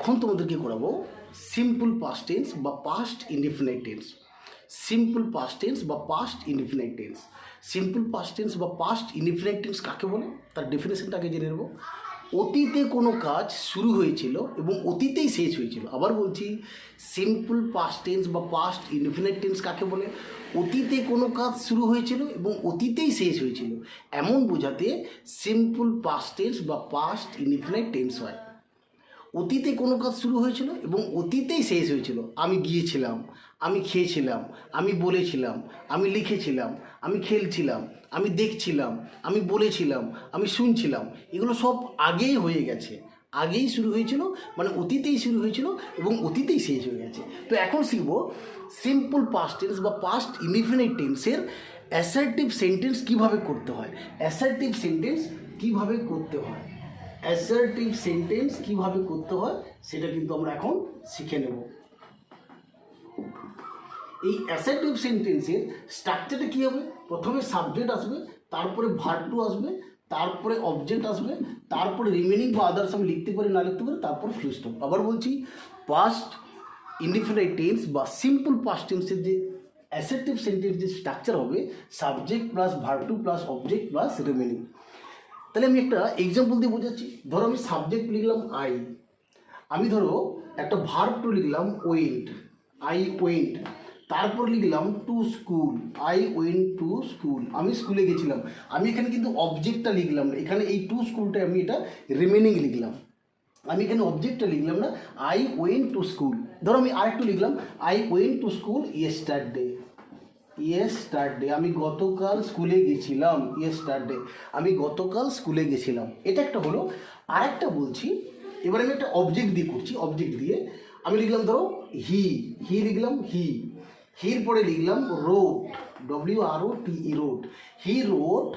এখন তোমাদেরকে করাবো সিম্পল পাস্ট টেন্স বা past indefinite tense. Simple past tense বা past indefinite tense. Simple past tense বা পাস্ট ইনডিফিনাইট টেন্স কাকে বলে তার ডেফিনেশনটা আগে জেনে নেব। অতীতে কোনো কাজ শুরু হয়েছিল এবং অতীতেই শেষ হয়েছিল। আবার বলছি, সিম্পল পাস্ট টেন্স বা পাস্ট ইনডিফিনাইট টেন্স কাকে বলে? অতীতে কোনো কাজ শুরু হয়েছিল এবং অতীতেই শেষ হয়েছিল, এমন বোঝাতে সিম্পল পাস্ট টেন্স বা পাস্ট ইনডিফিনাইট টেন্স হয়। অতীতে কোনো কাজ শুরু হয়েছিল এবং অতীতেই শেষ হয়েছিল। আমি গিয়েছিলাম, আমি খেয়েছিলাম, আমি বলেছিলাম, আমি লিখেছিলাম, আমি খেলছিলাম, আমি দেখছিলাম, আমি বলেছিলাম, আমি শুনছিলাম, এগুলো সব আগেই হয়ে গেছে। আগেই শুরু হয়েছিল মানে অতীতেই শুরু হয়েছিল এবং অতীতেই শেষ হয়ে গেছে। তো এখন শিখব সিম্পল পাস্ট টেন্স বা পাস্ট ইনডিফিনাইট টেন্সের অ্যাসার্টিভ সেন্টেন্স কীভাবে করতে হয়। অ্যাসার্টিভ সেন্টেন্স কীভাবে করতে হয়, অ্যাসার্টিভ সেন্টেন্স কীভাবে করতে হয় সেটা কিন্তু আমরা এখন শিখে নেব। এই অ্যাসার্টিভ সেন্টেন্সের স্ট্রাকচারটা কী হবে? প্রথমে সাবজেক্ট আসবে, তারপরে ভার্ব টু আসবে, তারপরে অবজেক্ট আসবে, তারপরে রিমেনিং বা আদার্স আমি লিখতে পারি না লিখতে পারি, তারপর ফুল স্টপ। আবার বলছি, পাস্ট ইনডিফিনাইট টেন্স বা সিম্পল পাস্ট টেন্সের যে অ্যাসার্টিভ সেন্টেন্স যে স্ট্রাকচার হবে, subject plus verb two plus object plus remaining. তাহলে আমি একটা এক্সাম্পল দিয়ে বোঝাচ্ছি। ধরো আমি সাবজেক্ট লিখলাম আই, আমি ধরো একটা ভার্ব টু লিখলাম ওয়েন্ট, আই ওয়েন্ট, তারপর লিখলাম to school, I went to school, আমি স্কুলে গেছিলাম। আমি এখানে কিন্তু অবজেক্টটা লিখলাম না, এখানে এই টু স্কুলটা আমি এটা রিমেনিং লিখলাম, আমি এখানে অবজেক্টটা লিখলাম না, আই ওয়েন্ট টু স্কুল। ধরো আমি আরেকটু লিখলাম, I went to school yesterday, yesterday, আমি গতকাল স্কুলে গেছিলাম, ইয়েস্টারডে, আমি গতকাল স্কুলে গেছিলাম। এটা একটা হলো। আরেকটা বলছি, এবার আমি একটা অবজেক্ট দিয়ে করছি। অবজেক্ট দিয়ে আমি লিখলাম ধরো হি, হি লিখলাম হি, হির পরে লিখলাম wrote, WROTE wrote, he wrote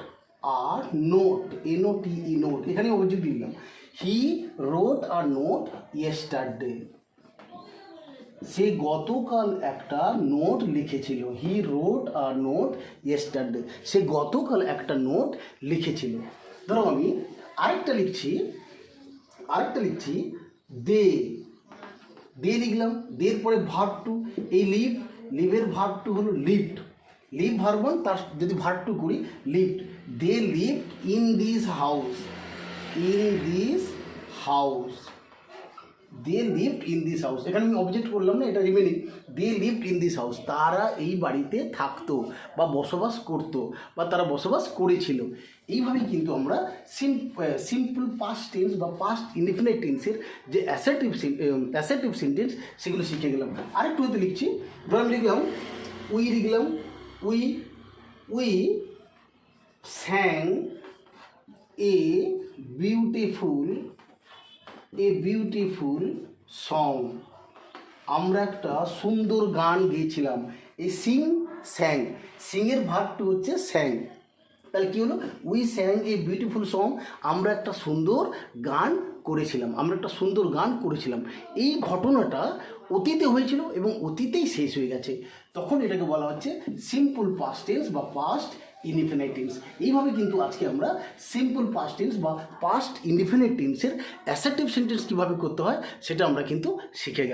a note, NOTE note, এখানে অবজেক্ট লিখলাম, he wrote a note yesterday, সে গতকাল একটা নোট লিখেছিল। He wrote a note yesterday, সে গতকাল একটা নোট লিখেছিল। ধরো আমি আরেকটা লিখছি দে, দে লিখলাম, দের পরে ভার্ব টু, এই লিভের ভার্ব টু হলো লিভড, লিভ ভার্ব ওয়ান, তার যদি ভার্ব টু করি lived, they lived in this house, in this house, they lived in this house, এখানে আমি অবজেক্ট করলাম না, এটা remaining, they lived in this house, তারা এই বাড়িতে থাকতো বা বসবাস করতো বা তারা বসবাস করেছিল। এইভাবেই কিন্তু আমরা সিম্পল পাস্ট টেন্স বা পাস্ট ইনডিফিনাইট টেন্সের যে অ্যাসার্টিভ সেন্টেন্স সেগুলো শিখে গেলাম। আরেকটু হয়তো লিখছি, ধর আমি লিখলাম উই স্যাং এ বিউটিফুল সং, আমরা একটা সুন্দর গান গেয়েছিলাম। এই স্যাং, সিংয়ের ভার্বটা হচ্ছে স্যাং। তাহলে কী হলো? উই স্যাং এ বিউটিফুল সং, আমরা একটা সুন্দর গান করেছিলাম। এই ঘটনাটা অতীতে হয়েছিল এবং অতীতেই শেষ হয়ে গেছে, তখন এটাকে বলা হচ্ছে সিম্পল পাস্ট টেন্স বা পাস্ট ইনডিফিনাইট টেন্স। এইভাবে কিন্তু আজকে আমরা সিম্পল পাস্ট টেন্স বা পাস্ট ইনডিফিনাইট টেন্সের অ্যাসার্টিভ সেন্টেন্স কীভাবে করতে হয় সেটা আমরা কিন্তু শিখে গেলাম।